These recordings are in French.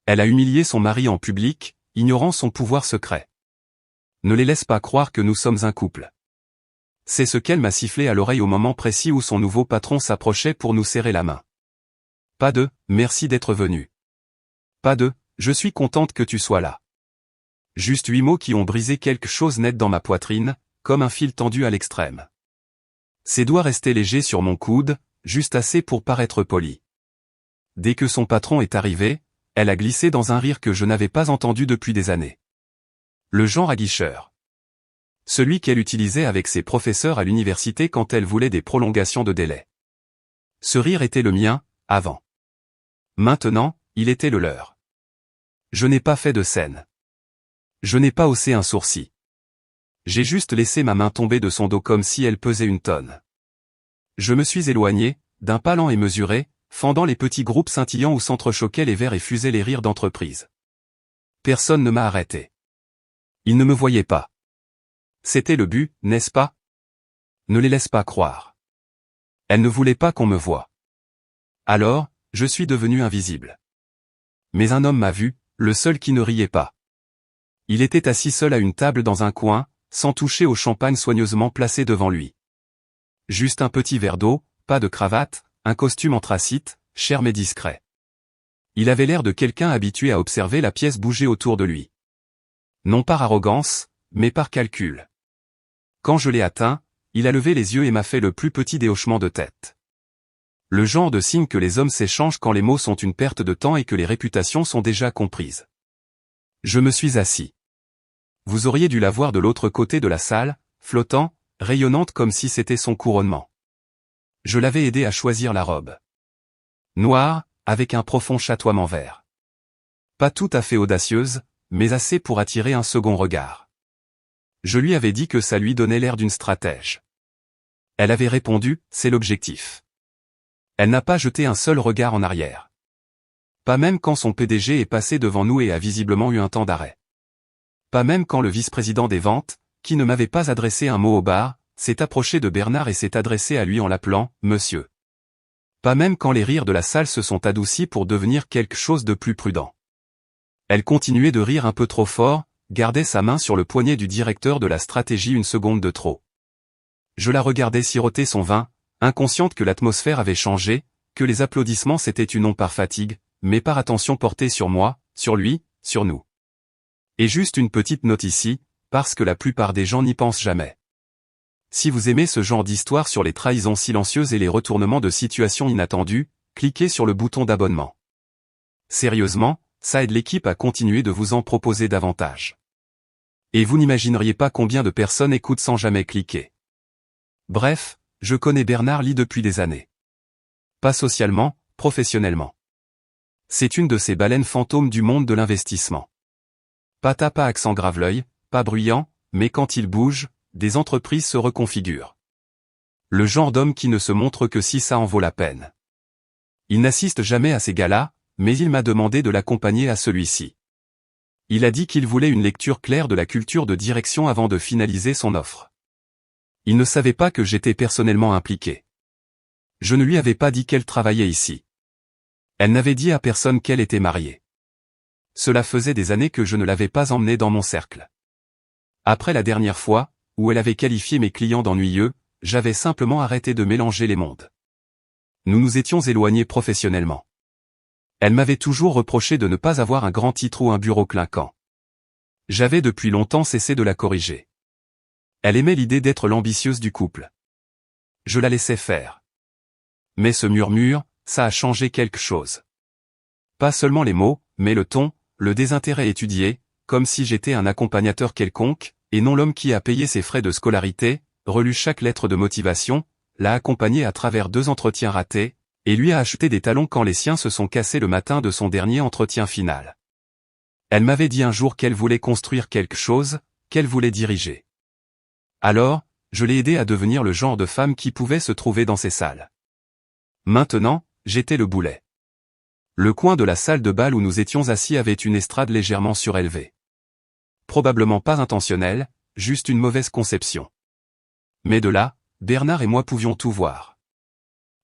Elle a humilié son mari en public, ignorant son pouvoir secret. Ne les laisse pas croire que nous sommes un couple. C'est ce qu'elle m'a sifflé à l'oreille au moment précis où son nouveau patron s'approchait pour nous serrer la main. Pas de « merci d'être venu ». Pas de « je suis contente que tu sois là ». Juste 8 mots qui ont brisé quelque chose net dans ma poitrine, comme un fil tendu à l'extrême. Ses doigts restaient légers sur mon coude, juste assez pour paraître poli. Dès que son patron est arrivé, elle a glissé dans un rire que je n'avais pas entendu depuis des années. Le genre aguicheur. Celui qu'elle utilisait avec ses professeurs à l'université quand elle voulait des prolongations de délai. Ce rire était le mien, avant. Maintenant, il était le leur. Je n'ai pas fait de scène. Je n'ai pas haussé un sourcil. J'ai juste laissé ma main tomber de son dos comme si elle pesait une tonne. Je me suis éloigné, d'un pas lent et mesuré, fendant les petits groupes scintillants où s'entrechoquaient les verres et fusaient les rires d'entreprise. Personne ne m'a arrêté. Ils ne me voyaient pas. C'était le but, n'est-ce pas? Ne les laisse pas croire. Elle ne voulait pas qu'on me voie. Alors, je suis devenu invisible. Mais un homme m'a vu, le seul qui ne riait pas. Il était assis seul à une table dans un coin, sans toucher au champagne soigneusement placé devant lui. Juste un petit verre d'eau, pas de cravate, un costume anthracite, cher mais discret. Il avait l'air de quelqu'un habitué à observer la pièce bouger autour de lui. Non par arrogance, mais par calcul. Quand je l'ai atteint, il a levé les yeux et m'a fait le plus petit des hochements de tête. Le genre de signe que les hommes s'échangent quand les mots sont une perte de temps et que les réputations sont déjà comprises. Je me suis assis. Vous auriez dû la voir de l'autre côté de la salle, flottant, rayonnante comme si c'était son couronnement. Je l'avais aidé à choisir la robe. Noire, avec un profond chatoiement vert. Pas tout à fait audacieuse, mais assez pour attirer un second regard. Je lui avais dit que ça lui donnait l'air d'une stratège. Elle avait répondu, c'est l'objectif. Elle n'a pas jeté un seul regard en arrière. Pas même quand son PDG est passé devant nous et a visiblement eu un temps d'arrêt. Pas même quand le vice-président des ventes, qui ne m'avait pas adressé un mot au bar, s'est approché de Bernard et s'est adressé à lui en l'appelant « Monsieur ». Pas même quand les rires de la salle se sont adoucis pour devenir quelque chose de plus prudent. Elle continuait de rire un peu trop fort, gardait sa main sur le poignet du directeur de la stratégie une seconde de trop. Je la regardais siroter son vin, inconsciente que l'atmosphère avait changé, que les applaudissements s'étaient tus non par fatigue, mais par attention portée sur moi, sur lui, sur nous. Et juste une petite note ici, parce que la plupart des gens n'y pensent jamais. Si vous aimez ce genre d'histoire sur les trahisons silencieuses et les retournements de situations inattendues, cliquez sur le bouton d'abonnement. Sérieusement, ça aide l'équipe à continuer de vous en proposer davantage. Et vous n'imagineriez pas combien de personnes écoutent sans jamais cliquer. Bref, je connais Bernard Lee depuis des années. Pas socialement, professionnellement. C'est une de ces baleines fantômes du monde de l'investissement. Pas accent grave-l'œil, pas bruyant, mais quand il bouge, des entreprises se reconfigurent. Le genre d'homme qui ne se montre que si ça en vaut la peine. Il n'assiste jamais à ces galas, mais il m'a demandé de l'accompagner à celui-ci. Il a dit qu'il voulait une lecture claire de la culture de direction avant de finaliser son offre. Il ne savait pas que j'étais personnellement impliqué. Je ne lui avais pas dit qu'elle travaillait ici. Elle n'avait dit à personne qu'elle était mariée. Cela faisait des années que je ne l'avais pas emmenée dans mon cercle. Après la dernière fois, où elle avait qualifié mes clients d'ennuyeux, j'avais simplement arrêté de mélanger les mondes. Nous nous étions éloignés professionnellement. Elle m'avait toujours reproché de ne pas avoir un grand titre ou un bureau clinquant. J'avais depuis longtemps cessé de la corriger. Elle aimait l'idée d'être l'ambitieuse du couple. Je la laissais faire. Mais ce murmure, ça a changé quelque chose. Pas seulement les mots, mais le ton, le désintérêt étudié, comme si j'étais un accompagnateur quelconque, et non l'homme qui a payé ses frais de scolarité, relu chaque lettre de motivation, l'a accompagné à travers 2 entretiens ratés, et lui a acheté des talons quand les siens se sont cassés le matin de son dernier entretien final. Elle m'avait dit un jour qu'elle voulait construire quelque chose, qu'elle voulait diriger. Alors, je l'ai aidé à devenir le genre de femme qui pouvait se trouver dans ces salles. Maintenant, j'étais le boulet. Le coin de la salle de bal où nous étions assis avait une estrade légèrement surélevée. Probablement pas intentionnelle, juste une mauvaise conception. Mais de là, Bernard et moi pouvions tout voir.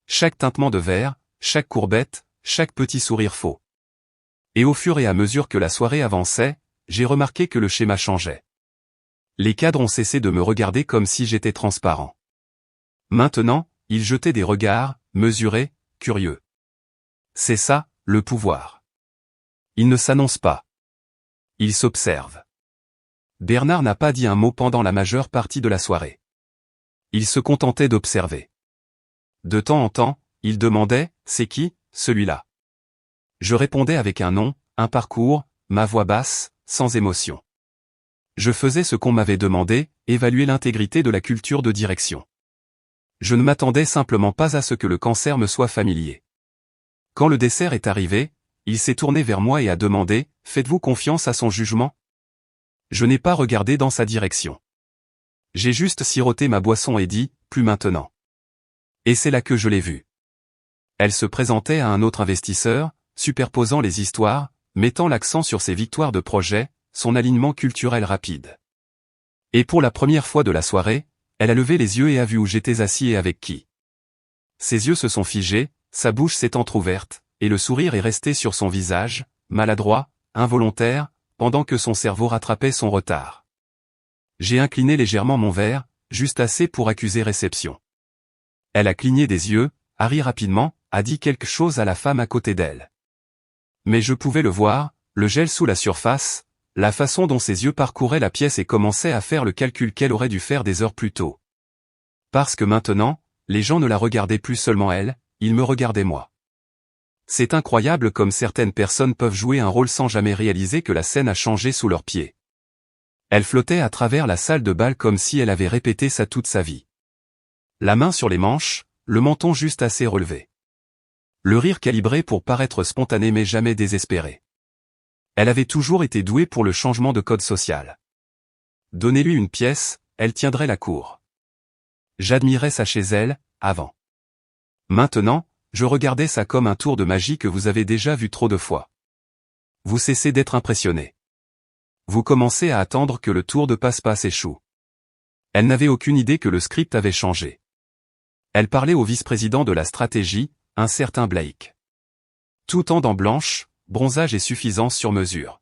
Chaque tintement de verre, chaque courbette, chaque petit sourire faux. Et au fur et à mesure que la soirée avançait, j'ai remarqué que le schéma changeait. Les cadres ont cessé de me regarder comme si j'étais transparent. Maintenant, ils jetaient des regards, mesurés, curieux. C'est ça, le pouvoir. Il ne s'annonce pas. Il s'observe. Bernard n'a pas dit un mot pendant la majeure partie de la soirée. Il se contentait d'observer. De temps en temps, il demandait « C'est qui, celui-là » Je répondais avec un nom, un parcours, ma voix basse, sans émotion. Je faisais ce qu'on m'avait demandé, évaluer l'intégrité de la culture de direction. Je ne m'attendais simplement pas à ce que le cancer me soit familier. Quand le dessert est arrivé, il s'est tourné vers moi et a demandé « Faites-vous confiance à son jugement ?» Je n'ai pas regardé dans sa direction. J'ai juste siroté ma boisson et dit « Plus maintenant ». Et c'est là que je l'ai vue. Elle se présentait à un autre investisseur, superposant les histoires, mettant l'accent sur ses victoires de projet, son alignement culturel rapide. Et pour la première fois de la soirée, elle a levé les yeux et a vu où j'étais assis et avec qui. Ses yeux se sont figés, sa bouche s'est entr'ouverte, et le sourire est resté sur son visage, maladroit, involontaire, pendant que son cerveau rattrapait son retard. J'ai incliné légèrement mon verre, juste assez pour accuser réception. Elle a cligné des yeux, a ri rapidement, a dit quelque chose à la femme à côté d'elle. Mais je pouvais le voir, le gel sous la surface, la façon dont ses yeux parcouraient la pièce et commençaient à faire le calcul qu'elle aurait dû faire des heures plus tôt. Parce que maintenant, les gens ne la regardaient plus seulement elle, ils me regardaient moi. C'est incroyable comme certaines personnes peuvent jouer un rôle sans jamais réaliser que la scène a changé sous leurs pieds. Elle flottait à travers la salle de bal comme si elle avait répété ça toute sa vie. La main sur les manches, le menton juste assez relevé. Le rire calibré pour paraître spontané mais jamais désespéré. Elle avait toujours été douée pour le changement de code social. Donnez-lui une pièce, elle tiendrait la cour. J'admirais ça chez elle, avant. Maintenant, je regardais ça comme un tour de magie que vous avez déjà vu trop de fois. Vous cessez d'être impressionné. Vous commencez à attendre que le tour de passe-passe échoue. Elle n'avait aucune idée que le script avait changé. Elle parlait au vice-président de la stratégie, un certain Blake. Tout en dents blanches, bronzage et suffisance sur mesure.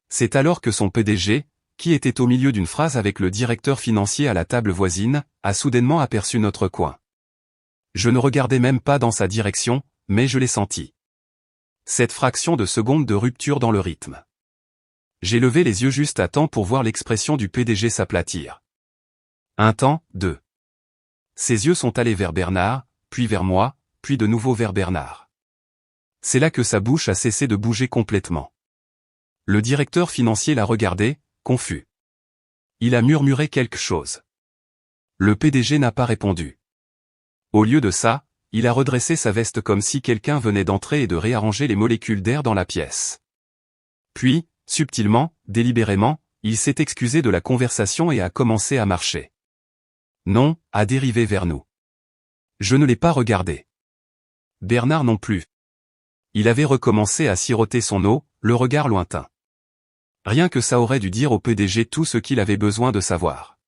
C'est alors que son PDG, qui était au milieu d'une phrase avec le directeur financier à la table voisine, a soudainement aperçu notre coin. Je ne regardais même pas dans sa direction, mais je l'ai senti. Cette fraction de seconde de rupture dans le rythme. J'ai levé les yeux juste à temps pour voir l'expression du PDG s'aplatir. Un temps, deux. Ses yeux sont allés vers Bernard, puis vers moi, puis de nouveau vers Bernard. C'est là que sa bouche a cessé de bouger complètement. Le directeur financier l'a regardé, confus. Il a murmuré quelque chose. Le PDG n'a pas répondu. Au lieu de ça, il a redressé sa veste comme si quelqu'un venait d'entrer et de réarranger les molécules d'air dans la pièce. Puis, subtilement, délibérément, il s'est excusé de la conversation et a commencé à marcher. Non, à dériver vers nous. Je ne l'ai pas regardé. Bernard non plus. Il avait recommencé à siroter son eau, le regard lointain. Rien que ça aurait dû dire au PDG tout ce qu'il avait besoin de savoir.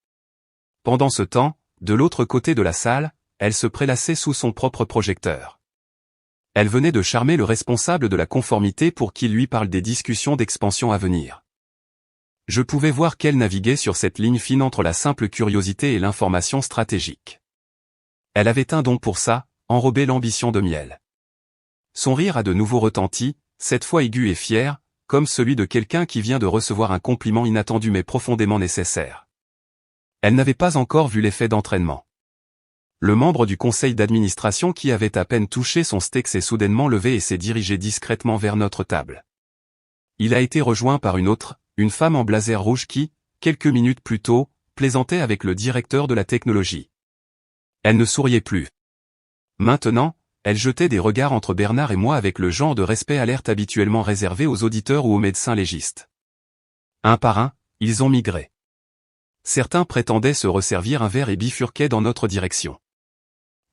Pendant ce temps, de l'autre côté de la salle, elle se prélassait sous son propre projecteur. Elle venait de charmer le responsable de la conformité pour qu'il lui parle des discussions d'expansion à venir. Je pouvais voir qu'elle naviguait sur cette ligne fine entre la simple curiosité et l'information stratégique. Elle avait un don pour ça, enrober l'ambition de miel. Son rire a de nouveau retenti, cette fois aigu et fier, comme celui de quelqu'un qui vient de recevoir un compliment inattendu mais profondément nécessaire. Elle n'avait pas encore vu l'effet d'entraînement. Le membre du conseil d'administration qui avait à peine touché son steak s'est soudainement levé et s'est dirigé discrètement vers notre table. Il a été rejoint par une autre, une femme en blazer rouge qui, quelques minutes plus tôt, plaisantait avec le directeur de la technologie. Elle ne souriait plus. Maintenant, elle jetait des regards entre Bernard et moi avec le genre de respect alerte habituellement réservé aux auditeurs ou aux médecins légistes. Un par un, ils ont migré. Certains prétendaient se resservir un verre et bifurquaient dans notre direction.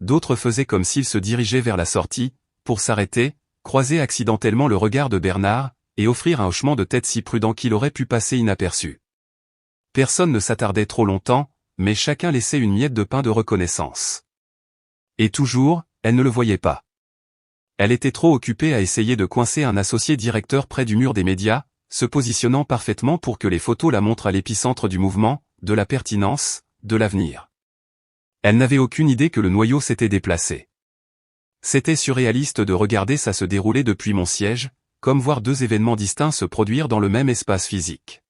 D'autres faisaient comme s'ils se dirigeaient vers la sortie, pour s'arrêter, croiser accidentellement le regard de Bernard, et offrir un hochement de tête si prudent qu'il aurait pu passer inaperçu. Personne ne s'attardait trop longtemps, mais chacun laissait une miette de pain de reconnaissance. Et toujours, elle ne le voyait pas. Elle était trop occupée à essayer de coincer un associé directeur près du mur des médias, se positionnant parfaitement pour que les photos la montrent à l'épicentre du mouvement, de la pertinence, de l'avenir. Elle n'avait aucune idée que le noyau s'était déplacé. C'était surréaliste de regarder ça se dérouler depuis mon siège, comme voir deux événements distincts se produire dans le même espace physique.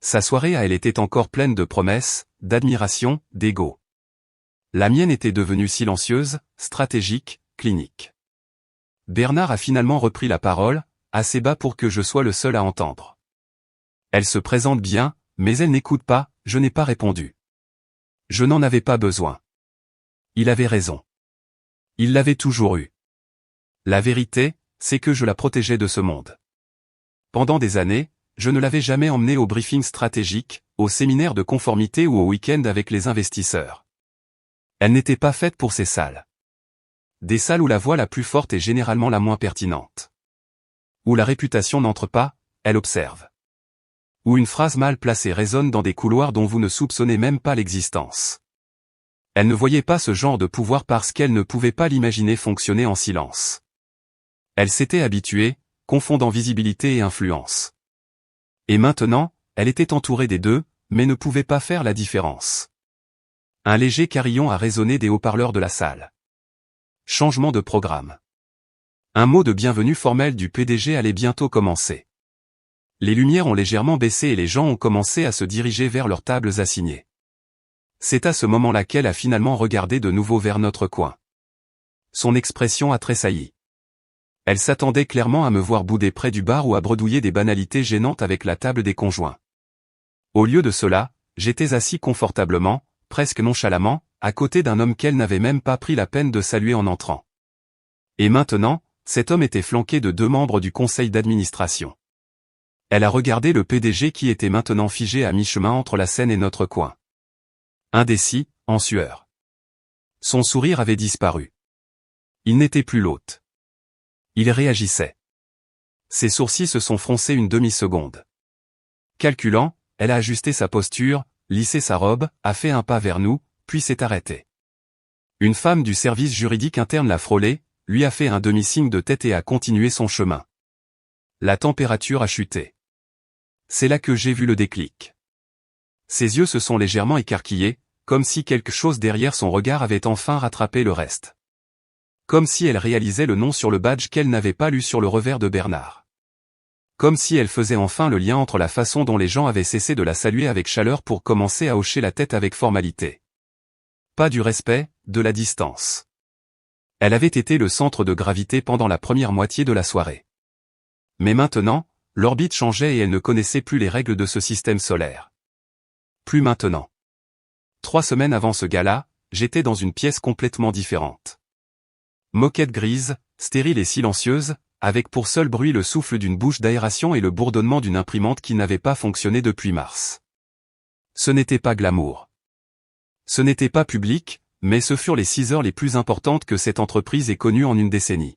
Sa soirée à elle était encore pleine de promesses, d'admiration, d'ego. La mienne était devenue silencieuse, stratégique, clinique. Bernard a finalement repris la parole, assez bas pour que je sois le seul à entendre. Elle se présente bien, mais elle n'écoute pas, je n'ai pas répondu. Je n'en avais pas besoin. Il avait raison. Il l'avait toujours eu. La vérité, c'est que je la protégeais de ce monde. Pendant des années, je ne l'avais jamais emmenée au briefing stratégique, au séminaire de conformité ou au week-end avec les investisseurs. Elle n'était pas faite pour ces salles. Des salles où la voix la plus forte est généralement la moins pertinente. Où la réputation n'entre pas, elle observe. Où une phrase mal placée résonne dans des couloirs dont vous ne soupçonnez même pas l'existence. Elle ne voyait pas ce genre de pouvoir parce qu'elle ne pouvait pas l'imaginer fonctionner en silence. Elle s'était habituée, confondant visibilité et influence. Et maintenant, elle était entourée des deux, mais ne pouvait pas faire la différence. Un léger carillon a résonné des haut-parleurs de la salle. Changement de programme. Un mot de bienvenue formel du PDG allait bientôt commencer. Les lumières ont légèrement baissé et les gens ont commencé à se diriger vers leurs tables assignées. C'est à ce moment-là qu'elle a finalement regardé de nouveau vers notre coin. Son expression a tressailli. Elle s'attendait clairement à me voir bouder près du bar ou à bredouiller des banalités gênantes avec la table des conjoints. Au lieu de cela, j'étais assis confortablement, presque nonchalamment, à côté d'un homme qu'elle n'avait même pas pris la peine de saluer en entrant. Et maintenant, cet homme était flanqué de deux membres du conseil d'administration. Elle a regardé le PDG qui était maintenant figé à mi-chemin entre la scène et notre coin. Indécis, en sueur. Son sourire avait disparu. Il n'était plus l'hôte. Il réagissait. Ses sourcils se sont froncés une demi-seconde. Calculant, elle a ajusté sa posture, lissé sa robe, a fait un pas vers nous, puis s'est arrêtée. Une femme du service juridique interne l'a frôlé, lui a fait un demi-signe de tête et a continué son chemin. La température a chuté. C'est là que j'ai vu le déclic. Ses yeux se sont légèrement écarquillés, comme si quelque chose derrière son regard avait enfin rattrapé le reste. Comme si elle réalisait le nom sur le badge qu'elle n'avait pas lu sur le revers de Bernard. Comme si elle faisait enfin le lien entre la façon dont les gens avaient cessé de la saluer avec chaleur pour commencer à hocher la tête avec formalité. Pas du respect, de la distance. Elle avait été le centre de gravité pendant la première moitié de la soirée. Mais maintenant, l'orbite changeait et elle ne connaissait plus les règles de ce système solaire. Plus maintenant. 3 semaines avant ce gala, j'étais dans une pièce complètement différente. Moquette grise, stérile et silencieuse, avec pour seul bruit le souffle d'une bouche d'aération et le bourdonnement d'une imprimante qui n'avait pas fonctionné depuis mars. Ce n'était pas glamour. Ce n'était pas public, mais ce furent les 6 heures les plus importantes que cette entreprise ait connues en une décennie.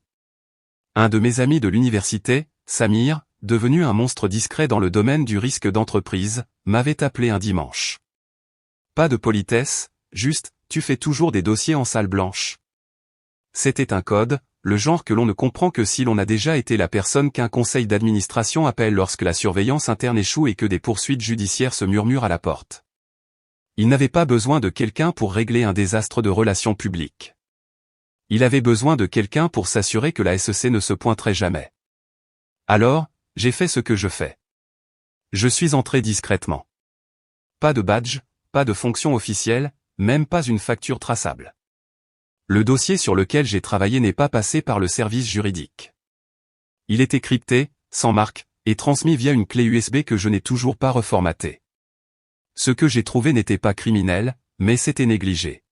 Un de mes amis de l'université, Samir, devenu un monstre discret dans le domaine du risque d'entreprise, m'avait appelé un dimanche. Pas de politesse, juste, tu fais toujours des dossiers en salle blanche. C'était un code, le genre que l'on ne comprend que si l'on a déjà été la personne qu'un conseil d'administration appelle lorsque la surveillance interne échoue et que des poursuites judiciaires se murmurent à la porte. Il n'avait pas besoin de quelqu'un pour régler un désastre de relations publiques. Il avait besoin de quelqu'un pour s'assurer que la SEC ne se pointerait jamais. Alors, j'ai fait ce que je fais. Je suis entré discrètement. Pas de badge, pas de fonction officielle, même pas une facture traçable. Le dossier sur lequel j'ai travaillé n'est pas passé par le service juridique. Il était crypté, sans marque, et transmis via une clé USB que je n'ai toujours pas reformatée. Ce que j'ai trouvé n'était pas criminel, mais c'était négligé.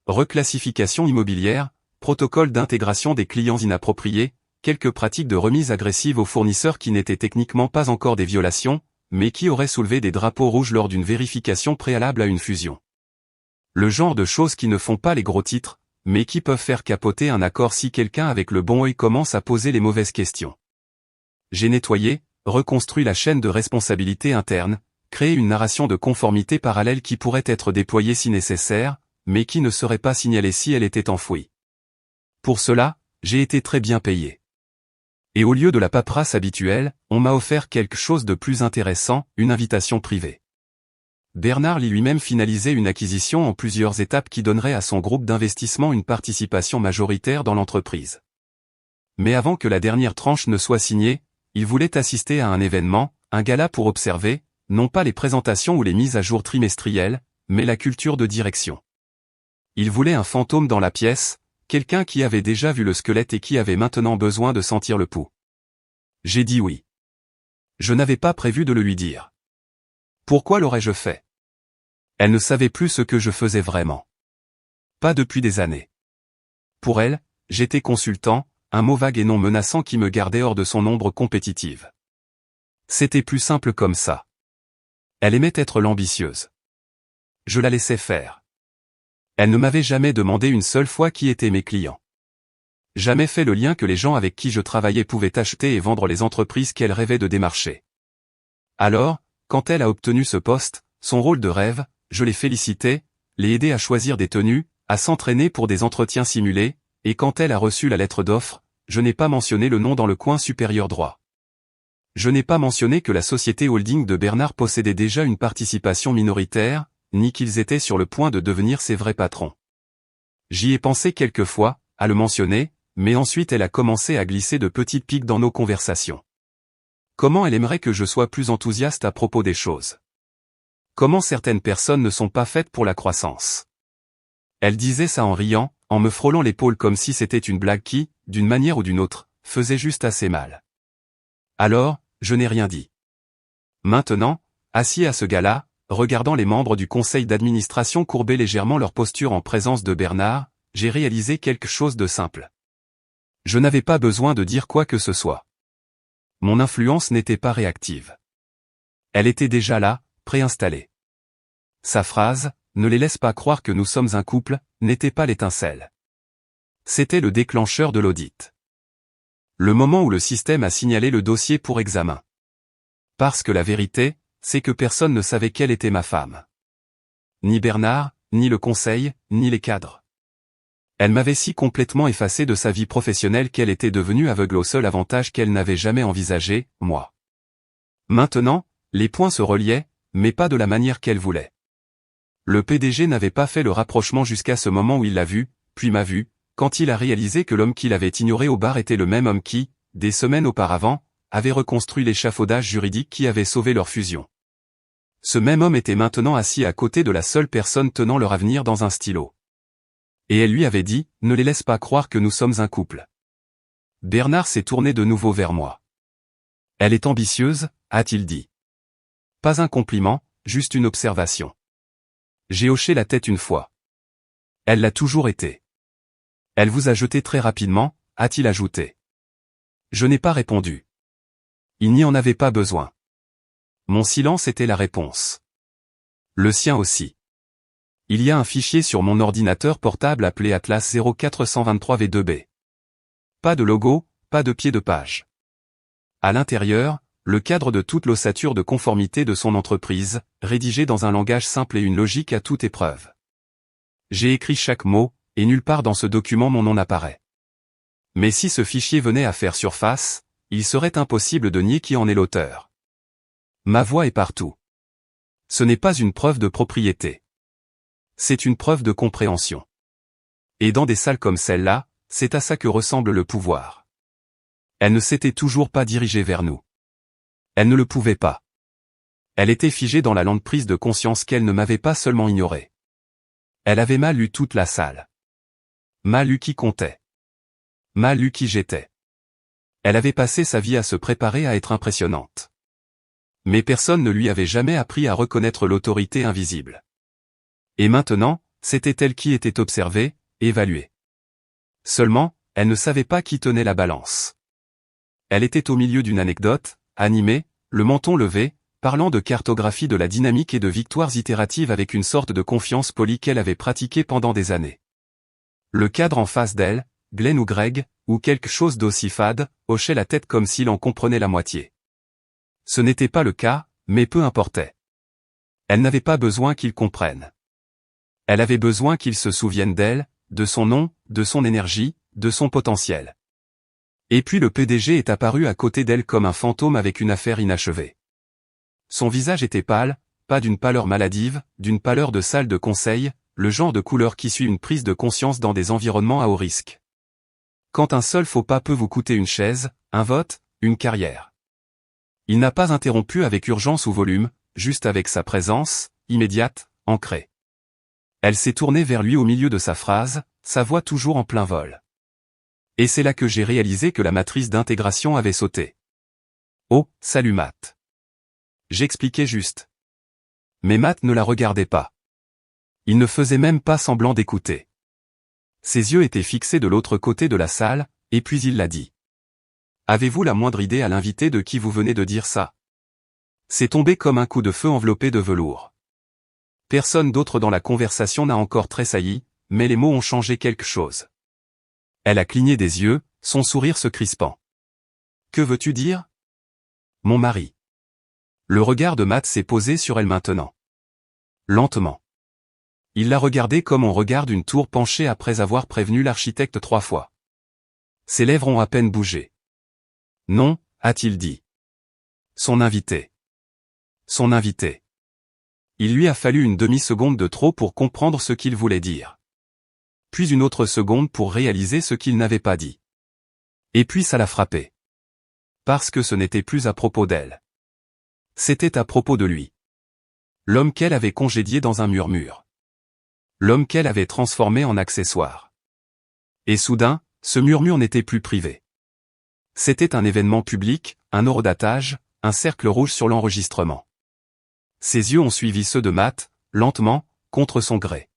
Reclassification immobilière, protocole d'intégration des clients inappropriés, quelques pratiques de remise agressive aux fournisseurs qui n'étaient techniquement pas encore des violations, mais qui auraient soulevé des drapeaux rouges lors d'une vérification préalable à une fusion. Le genre de choses qui ne font pas les gros titres, mais qui peuvent faire capoter un accord si quelqu'un avec le bon œil commence à poser les mauvaises questions. J'ai nettoyé, reconstruit la chaîne de responsabilité interne, créé une narration de conformité parallèle qui pourrait être déployée si nécessaire, mais qui ne serait pas signalée si elle était enfouie. Pour cela, j'ai été très bien payé. Et au lieu de la paperasse habituelle, on m'a offert quelque chose de plus intéressant, une invitation privée. Bernard lit lui-même finalisait une acquisition en plusieurs étapes qui donnerait à son groupe d'investissement une participation majoritaire dans l'entreprise. Mais avant que la dernière tranche ne soit signée, il voulait assister à un événement, un gala pour observer, non pas les présentations ou les mises à jour trimestrielles, mais la culture de direction. Il voulait un fantôme dans la pièce, quelqu'un qui avait déjà vu le squelette et qui avait maintenant besoin de sentir le pouls. J'ai dit oui. Je n'avais pas prévu de le lui dire. Pourquoi l'aurais-je fait? Elle ne savait plus ce que je faisais vraiment. Pas depuis des années. Pour elle, j'étais consultant, un mot vague et non menaçant qui me gardait hors de son ombre compétitive. C'était plus simple comme ça. Elle aimait être l'ambitieuse. Je la laissais faire. Elle ne m'avait jamais demandé une seule fois qui étaient mes clients. Jamais fait le lien que les gens avec qui je travaillais pouvaient acheter et vendre les entreprises qu'elle rêvait de démarcher. Alors, quand elle a obtenu ce poste, son rôle de rêve, je l'ai félicité, l'ai aidé à choisir des tenues, à s'entraîner pour des entretiens simulés, et quand elle a reçu la lettre d'offre, je n'ai pas mentionné le nom dans le coin supérieur droit. Je n'ai pas mentionné que la société holding de Bernard possédait déjà une participation minoritaire, ni qu'ils étaient sur le point de devenir ses vrais patrons. J'y ai pensé quelques fois, à le mentionner, mais ensuite elle a commencé à glisser de petites piques dans nos conversations. Comment elle aimerait que je sois plus enthousiaste à propos des choses. Comment certaines personnes ne sont pas faites pour la croissance. Elle disait ça en riant, en me frôlant l'épaule comme si c'était une blague qui, d'une manière ou d'une autre, faisait juste assez mal. Alors, je n'ai rien dit. Maintenant, assis à ce gala, regardant les membres du conseil d'administration courber légèrement leur posture en présence de Bernard, j'ai réalisé quelque chose de simple. Je n'avais pas besoin de dire quoi que ce soit. Mon influence n'était pas réactive. Elle était déjà là, préinstallée. Sa phrase, « Ne les laisse pas croire que nous sommes un couple », n'était pas l'étincelle. C'était le déclencheur de l'audit. Le moment où le système a signalé le dossier pour examen. Parce que la vérité, c'est que personne ne savait quelle était ma femme. Ni Bernard, ni le conseil, ni les cadres. Elle m'avait si complètement effacé de sa vie professionnelle qu'elle était devenue aveugle au seul avantage qu'elle n'avait jamais envisagé, moi. Maintenant, les points se reliaient, mais pas de la manière qu'elle voulait. Le PDG n'avait pas fait le rapprochement jusqu'à ce moment où il l'a vu, puis m'a vu, quand il a réalisé que l'homme qu'il avait ignoré au bar était le même homme qui, des semaines auparavant, avait reconstruit l'échafaudage juridique qui avait sauvé leur fusion. Ce même homme était maintenant assis à côté de la seule personne tenant leur avenir dans un stylo. Et elle lui avait dit, « Ne les laisse pas croire que nous sommes un couple. » Bernard s'est tourné de nouveau vers moi. « Elle est ambitieuse », a-t-il dit. Pas un compliment, juste une observation. J'ai hoché la tête une fois. Elle l'a toujours été. Elle vous a jeté très rapidement, a-t-il ajouté. Je n'ai pas répondu. Il n'y en avait pas besoin. Mon silence était la réponse. Le sien aussi. Il y a un fichier sur mon ordinateur portable appelé Atlas 0423V2B. Pas de logo, pas de pied de page. À l'intérieur, le cadre de toute l'ossature de conformité de son entreprise, rédigé dans un langage simple et une logique à toute épreuve. J'ai écrit chaque mot, et nulle part dans ce document mon nom n'apparaît. Mais si ce fichier venait à faire surface, il serait impossible de nier qui en est l'auteur. Ma voix est partout. Ce n'est pas une preuve de propriété. C'est une preuve de compréhension. Et dans des salles comme celle-là, c'est à ça que ressemble le pouvoir. Elle ne s'était toujours pas dirigée vers nous. Elle ne le pouvait pas. Elle était figée dans la lente prise de conscience qu'elle ne m'avait pas seulement ignoré. Elle avait mal lu toute la salle. Mal lu qui comptait. Mal lu qui j'étais. Elle avait passé sa vie à se préparer à être impressionnante. Mais personne ne lui avait jamais appris à reconnaître l'autorité invisible. Et maintenant, c'était elle qui était observée, évaluée. Seulement, elle ne savait pas qui tenait la balance. Elle était au milieu d'une anecdote, animée, le menton levé, parlant de cartographie de la dynamique et de victoires itératives avec une sorte de confiance polie qu'elle avait pratiquée pendant des années. Le cadre en face d'elle, Glenn ou Greg, ou quelque chose d'aussi fade, hochait la tête comme s'il en comprenait la moitié. Ce n'était pas le cas, mais peu importait. Elle n'avait pas besoin qu'ils comprennent. Elle avait besoin qu'ils se souviennent d'elle, de son nom, de son énergie, de son potentiel. Et puis le PDG est apparu à côté d'elle comme un fantôme avec une affaire inachevée. Son visage était pâle, pas d'une pâleur maladive, d'une pâleur de salle de conseil, le genre de couleur qui suit une prise de conscience dans des environnements à haut risque. Quand un seul faux pas peut vous coûter une chaise, un vote, une carrière. Il n'a pas interrompu avec urgence ou volume, juste avec sa présence, immédiate, ancrée. Elle s'est tournée vers lui au milieu de sa phrase, sa voix toujours en plein vol. Et c'est là que j'ai réalisé que la matrice d'intégration avait sauté. Oh, salut Matt. J'expliquais juste. Mais Matt ne la regardait pas. Il ne faisait même pas semblant d'écouter. Ses yeux étaient fixés de l'autre côté de la salle, et puis il l'a dit. Avez-vous la moindre idée à l'invité de qui vous venez de dire ça? C'est tombé comme un coup de feu enveloppé de velours. Personne d'autre dans la conversation n'a encore tressailli, mais les mots ont changé quelque chose. Elle a cligné des yeux, son sourire se crispant. Que veux-tu dire? Mon mari. Le regard de Matt s'est posé sur elle maintenant. Lentement. Il l'a regardée comme on regarde une tour penchée après avoir prévenu l'architecte 3 fois. Ses lèvres ont à peine bougé. Non, a-t-il dit. Son invité. Son invité. Il lui a fallu une demi-seconde de trop pour comprendre ce qu'il voulait dire. Puis une autre seconde pour réaliser ce qu'il n'avait pas dit. Et puis ça l'a frappé. Parce que ce n'était plus à propos d'elle. C'était à propos de lui. L'homme qu'elle avait congédié dans un murmure. L'homme qu'elle avait transformé en accessoire. Et soudain, ce murmure n'était plus privé. C'était un événement public, un horodatage, un cercle rouge sur l'enregistrement. Ses yeux ont suivi ceux de Matt, lentement, contre son gré.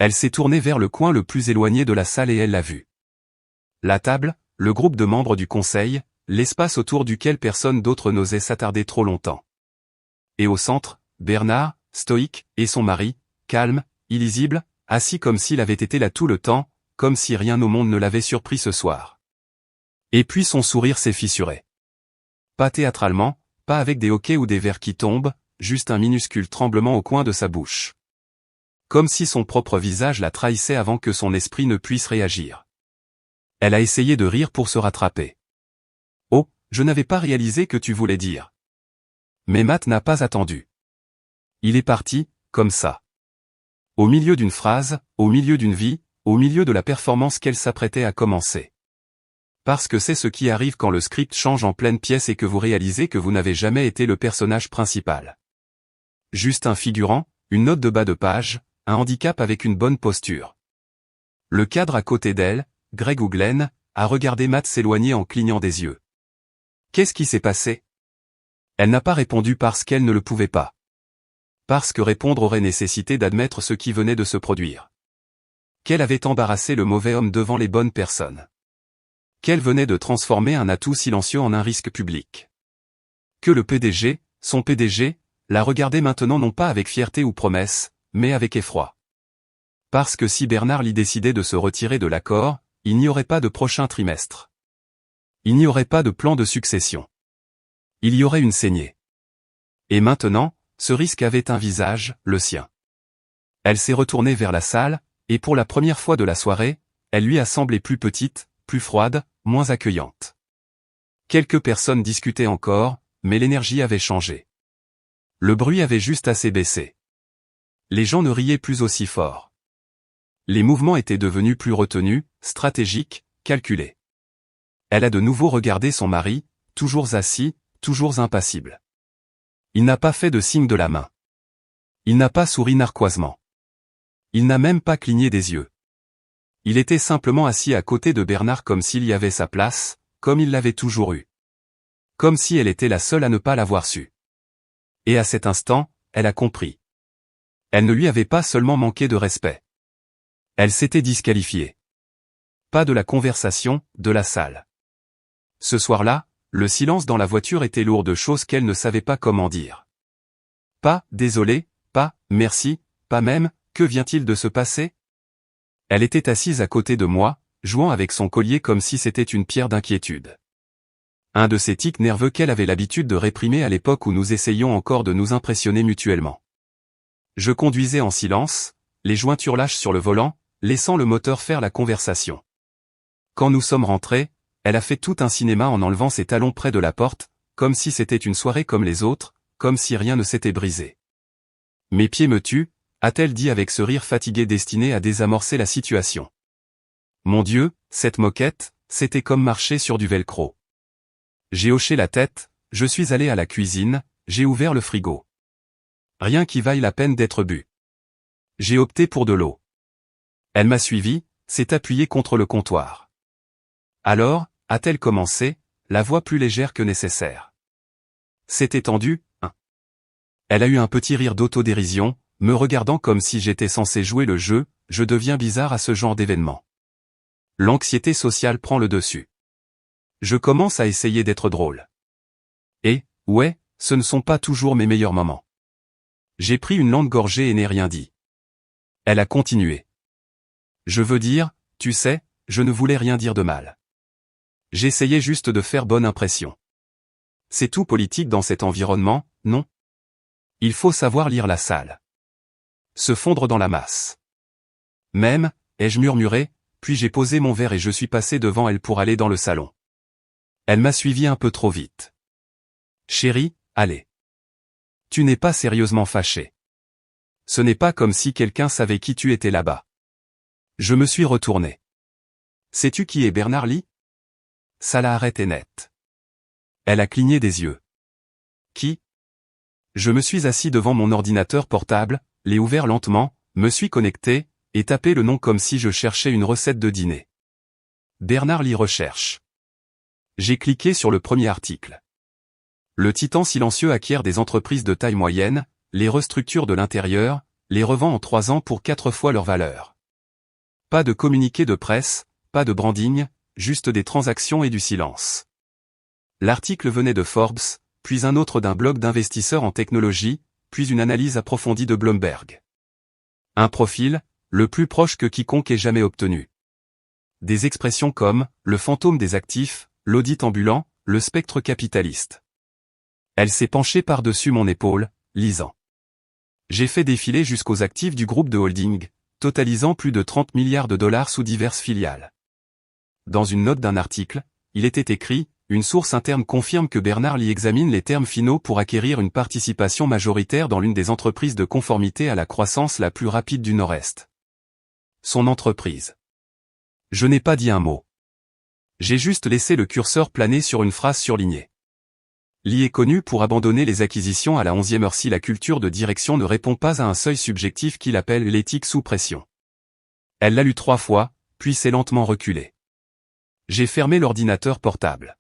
Elle s'est tournée vers le coin le plus éloigné de la salle et elle l'a vu. La table, le groupe de membres du conseil, l'espace autour duquel personne d'autre n'osait s'attarder trop longtemps. Et au centre, Bernard, stoïque, et son mari, calme, illisible, assis comme s'il avait été là tout le temps, comme si rien au monde ne l'avait surpris ce soir. Et puis son sourire s'est fissuré. Pas théâtralement, pas avec des hoquets ou des verres qui tombent, juste un minuscule tremblement au coin de sa bouche. Comme si son propre visage la trahissait avant que son esprit ne puisse réagir. Elle a essayé de rire pour se rattraper. Oh, je n'avais pas réalisé que tu voulais dire. Mais Matt n'a pas attendu. Il est parti, comme ça. Au milieu d'une phrase, au milieu d'une vie, au milieu de la performance qu'elle s'apprêtait à commencer. Parce que c'est ce qui arrive quand le script change en pleine pièce et que vous réalisez que vous n'avez jamais été le personnage principal. Juste un figurant, une note de bas de page, un handicap avec une bonne posture. Le cadre à côté d'elle, Greg ou Glenn, a regardé Matt s'éloigner en clignant des yeux. Qu'est-ce qui s'est passé? Elle n'a pas répondu parce qu'elle ne le pouvait pas. Parce que répondre aurait nécessité d'admettre ce qui venait de se produire. Qu'elle avait embarrassé le mauvais homme devant les bonnes personnes. Qu'elle venait de transformer un atout silencieux en un risque public. Que le PDG, son PDG, la regardait maintenant non pas avec fierté ou promesse, mais avec effroi. Parce que si Bernard l'y décidait de se retirer de l'accord, il n'y aurait pas de prochain trimestre. Il n'y aurait pas de plan de succession. Il y aurait une saignée. Et maintenant, ce risque avait un visage, le sien. Elle s'est retournée vers la salle, et pour la première fois de la soirée, elle lui a semblé plus petite, plus froide, moins accueillante. Quelques personnes discutaient encore, mais l'énergie avait changé. Le bruit avait juste assez baissé. Les gens ne riaient plus aussi fort. Les mouvements étaient devenus plus retenus, stratégiques, calculés. Elle a de nouveau regardé son mari, toujours assis, toujours impassible. Il n'a pas fait de signe de la main. Il n'a pas souri narquoisement. Il n'a même pas cligné des yeux. Il était simplement assis à côté de Bernard comme s'il y avait sa place, comme il l'avait toujours eu. Comme si elle était la seule à ne pas l'avoir su. Et à cet instant, elle a compris. Elle ne lui avait pas seulement manqué de respect. Elle s'était disqualifiée. Pas de la conversation, de la salle. Ce soir-là, le silence dans la voiture était lourd de choses qu'elle ne savait pas comment dire. Pas « désolé », pas « merci », pas même « que vient-il de se passer ?» Elle était assise à côté de moi, jouant avec son collier comme si c'était une pierre d'inquiétude. Un de ces tics nerveux qu'elle avait l'habitude de réprimer à l'époque où nous essayions encore de nous impressionner mutuellement. Je conduisais en silence, les jointures lâches sur le volant, laissant le moteur faire la conversation. Quand nous sommes rentrés, elle a fait tout un cinéma en enlevant ses talons près de la porte, comme si c'était une soirée comme les autres, comme si rien ne s'était brisé. Mes pieds me tuent, a-t-elle dit avec ce rire fatigué destiné à désamorcer la situation. Mon Dieu, cette moquette, c'était comme marcher sur du velcro. J'ai hoché la tête, je suis allé à la cuisine, j'ai ouvert le frigo. Rien qui vaille la peine d'être bu. J'ai opté pour de l'eau. Elle m'a suivi, s'est appuyée contre le comptoir. Alors, a-t-elle commencé, la voix plus légère que nécessaire. C'est étendu, hein. Elle a eu un petit rire d'autodérision, me regardant comme si j'étais censé jouer le jeu, je deviens bizarre à ce genre d'événement. L'anxiété sociale prend le dessus. Je commence à essayer d'être drôle. Et, ouais, ce ne sont pas toujours mes meilleurs moments. J'ai pris une lente gorgée et n'ai rien dit. Elle a continué. Je veux dire, tu sais, je ne voulais rien dire de mal. J'essayais juste de faire bonne impression. C'est tout politique dans cet environnement, non? Il faut savoir lire la salle. Se fondre dans la masse. Même, ai-je murmuré, puis j'ai posé mon verre et je suis passé devant elle pour aller dans le salon. Elle m'a suivi un peu trop vite. Chérie, allez. Tu n'es pas sérieusement fâché. Ce n'est pas comme si quelqu'un savait qui tu étais là-bas. Je me suis retourné. Sais-tu qui est Bernard Lee? Ça l'a arrêté net. Elle a cligné des yeux. Qui? Je me suis assis devant mon ordinateur portable, l'ai ouvert lentement, me suis connecté, et tapé le nom comme si je cherchais une recette de dîner. Bernard Lee recherche. J'ai cliqué sur le premier article. Le titan silencieux acquiert des entreprises de taille moyenne, les restructure de l'intérieur, les revend en 3 ans pour 4 fois leur valeur. Pas de communiqué de presse, pas de branding, juste des transactions et du silence. L'article venait de Forbes, puis un autre d'un blog d'investisseurs en technologie, puis une analyse approfondie de Bloomberg. Un profil, le plus proche que quiconque ait jamais obtenu. Des expressions comme « le fantôme des actifs », « l'audit ambulant », « le spectre capitaliste ». Elle s'est penchée par-dessus mon épaule, lisant. J'ai fait défiler jusqu'aux actifs du groupe de holding, totalisant plus de 30 milliards de dollars sous diverses filiales. Dans une note d'un article, il était écrit « Une source interne confirme que Bernard Lee examine les termes finaux pour acquérir une participation majoritaire dans l'une des entreprises de conformité à la croissance la plus rapide du Nord-Est. » Son entreprise. Je n'ai pas dit un mot. J'ai juste laissé le curseur planer sur une phrase surlignée. Lee est connu pour abandonner les acquisitions à la 11e heure si la culture de direction ne répond pas à un seuil subjectif qu'il appelle l'éthique sous pression. Elle l'a lu 3 fois, puis s'est lentement reculée. J'ai fermé l'ordinateur portable.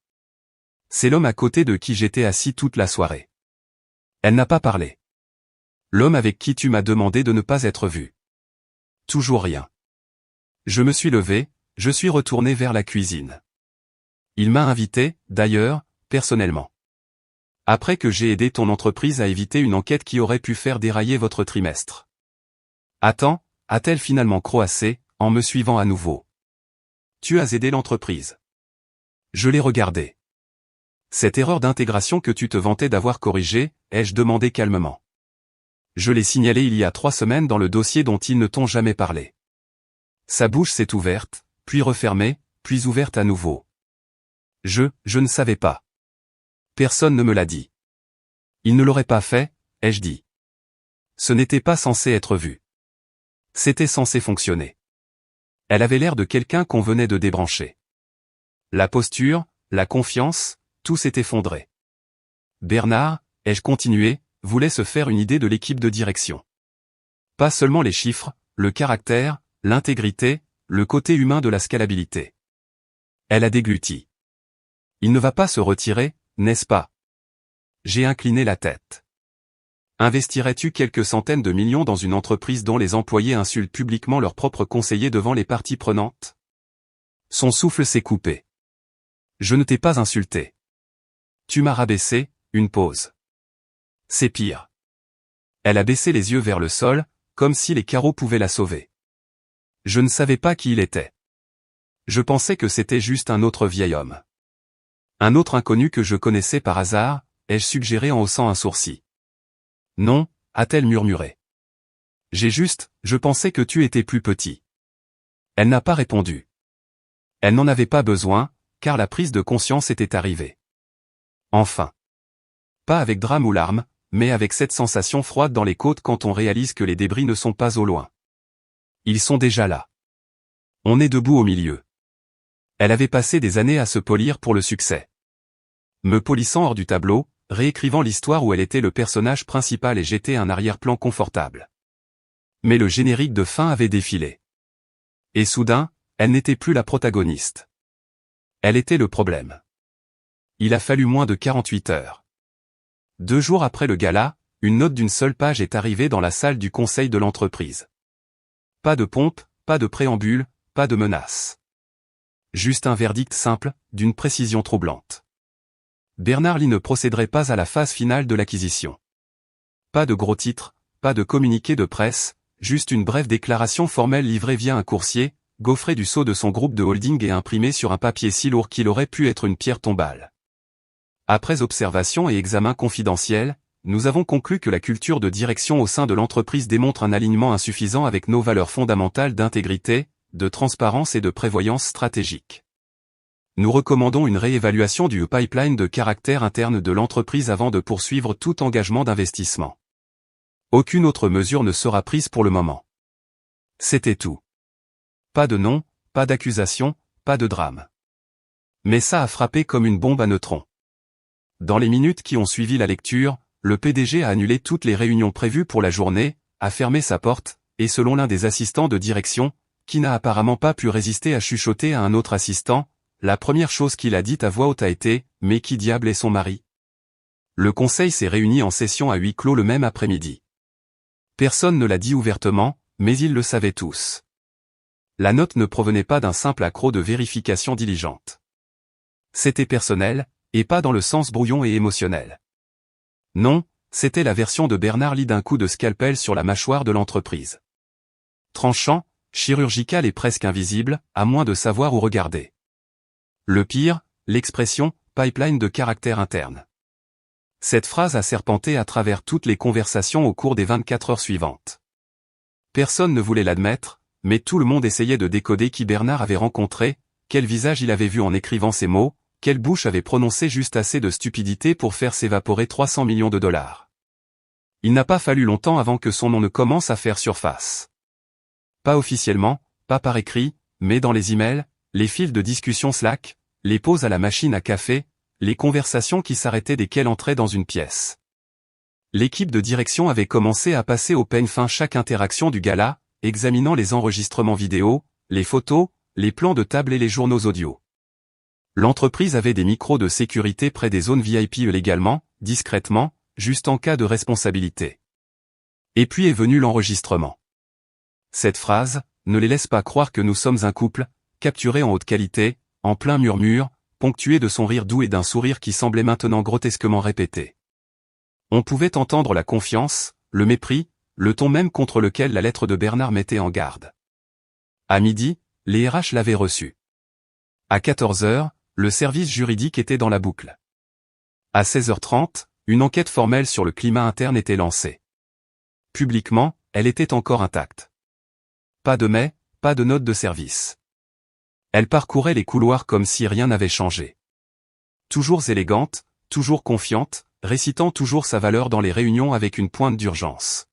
C'est l'homme à côté de qui j'étais assis toute la soirée. Elle n'a pas parlé. L'homme avec qui tu m'as demandé de ne pas être vu. Toujours rien. Je me suis levé, je suis retourné vers la cuisine. Il m'a invité, d'ailleurs, personnellement. Après que j'ai aidé ton entreprise à éviter une enquête qui aurait pu faire dérailler votre trimestre. Attends, a-t-elle finalement croassé, en me suivant à nouveau. Tu as aidé l'entreprise. Je l'ai regardé. Cette erreur d'intégration que tu te vantais d'avoir corrigée, ai-je demandé calmement. Je l'ai signalée il y a 3 semaines dans le dossier dont ils ne t'ont jamais parlé. Sa bouche s'est ouverte, puis refermée, puis ouverte à nouveau. Je ne savais pas. Personne ne me l'a dit. Il ne l'aurait pas fait, ai-je dit. Ce n'était pas censé être vu. C'était censé fonctionner. Elle avait l'air de quelqu'un qu'on venait de débrancher. La posture, la confiance, tout s'est effondré. Bernard, ai-je continué, voulait se faire une idée de l'équipe de direction. Pas seulement les chiffres, le caractère, l'intégrité, le côté humain de la scalabilité. Elle a dégluti. Il ne va pas se retirer, n'est-ce pas? J'ai incliné la tête. Investirais-tu quelques centaines de millions dans une entreprise dont les employés insultent publiquement leurs propres conseillers devant les parties prenantes? Son souffle s'est coupé. Je ne t'ai pas insulté. Tu m'as rabaissé, une pause. C'est pire. Elle a baissé les yeux vers le sol, comme si les carreaux pouvaient la sauver. Je ne savais pas qui il était. Je pensais que c'était juste un autre vieil homme. Un autre inconnu que je connaissais par hasard, ai-je suggéré en haussant un sourcil. Non, a-t-elle murmuré. Je pensais que tu étais plus petit. Elle n'a pas répondu. Elle n'en avait pas besoin, car la prise de conscience était arrivée. Enfin. Pas avec drame ou larmes, mais avec cette sensation froide dans les côtes quand on réalise que les débris ne sont pas au loin. Ils sont déjà là. On est debout au milieu. Elle avait passé des années à se polir pour le succès. Me polissant hors du tableau, réécrivant l'histoire où elle était le personnage principal et j'étais un arrière-plan confortable. Mais le générique de fin avait défilé. Et soudain, elle n'était plus la protagoniste. Elle était le problème. Il a fallu moins de 48 heures. 2 jours après le gala, une note d'une seule page est arrivée dans la salle du conseil de l'entreprise. Pas de pompe, pas de préambule, pas de menace. Juste un verdict simple, d'une précision troublante. Bernard Lee ne procéderait pas à la phase finale de l'acquisition. Pas de gros titres, pas de communiqué de presse, juste une brève déclaration formelle livrée via un coursier, gaufrée du sceau de son groupe de holding et imprimée sur un papier si lourd qu'il aurait pu être une pierre tombale. Après observation et examen confidentiel, nous avons conclu que la culture de direction au sein de l'entreprise démontre un alignement insuffisant avec nos valeurs fondamentales d'intégrité, de transparence et de prévoyance stratégique. Nous recommandons une réévaluation du pipeline de caractère interne de l'entreprise avant de poursuivre tout engagement d'investissement. Aucune autre mesure ne sera prise pour le moment. C'était tout. Pas de nom, pas d'accusation, pas de drame. Mais ça a frappé comme une bombe à neutrons. Dans les minutes qui ont suivi la lecture, le PDG a annulé toutes les réunions prévues pour la journée, a fermé sa porte, et selon l'un des assistants de direction, qui n'a apparemment pas pu résister à chuchoter à un autre assistant, la première chose qu'il a dite à voix haute a été « Mais qui diable est son mari ?» Le conseil s'est réuni en session à huis clos le même après-midi. Personne ne l'a dit ouvertement, mais ils le savaient tous. La note ne provenait pas d'un simple accroc de vérification diligente. C'était personnel, et pas dans le sens brouillon et émotionnel. Non, c'était la version de Bernard Lee d'un coup de scalpel sur la mâchoire de l'entreprise. Tranchant, chirurgical et presque invisible, à moins de savoir où regarder. Le pire, l'expression « pipeline de caractère interne ». Cette phrase a serpenté à travers toutes les conversations au cours des 24 heures suivantes. Personne ne voulait l'admettre, mais tout le monde essayait de décoder qui Bernard avait rencontré, quel visage il avait vu en écrivant ces mots, quelle bouche avait prononcé juste assez de stupidité pour faire s'évaporer 300 millions de dollars. Il n'a pas fallu longtemps avant que son nom ne commence à faire surface. Pas officiellement, pas par écrit, mais dans les emails, les fils de discussion Slack, les pauses à la machine à café, les conversations qui s'arrêtaient dès qu'elle entrait dans une pièce. L'équipe de direction avait commencé à passer au peigne fin chaque interaction du gala, examinant les enregistrements vidéo, les photos, les plans de table et les journaux audio. L'entreprise avait des micros de sécurité près des zones VIP légalement, discrètement, juste en cas de responsabilité. Et puis est venu l'enregistrement. Cette phrase, ne les laisse pas croire que nous sommes un couple, capturé en haute qualité, en plein murmure, ponctué de son rire doux et d'un sourire qui semblait maintenant grotesquement répété. On pouvait entendre la confiance, le mépris, le ton même contre lequel la lettre de Bernard mettait en garde. À midi, les RH l'avaient reçu. À 14 heures, le service juridique était dans la boucle. À 16h30, une enquête formelle sur le climat interne était lancée. Publiquement, elle était encore intacte. Pas de mais, pas de note de service. Elle parcourait les couloirs comme si rien n'avait changé. Toujours élégante, toujours confiante, récitant toujours sa valeur dans les réunions avec une pointe d'urgence.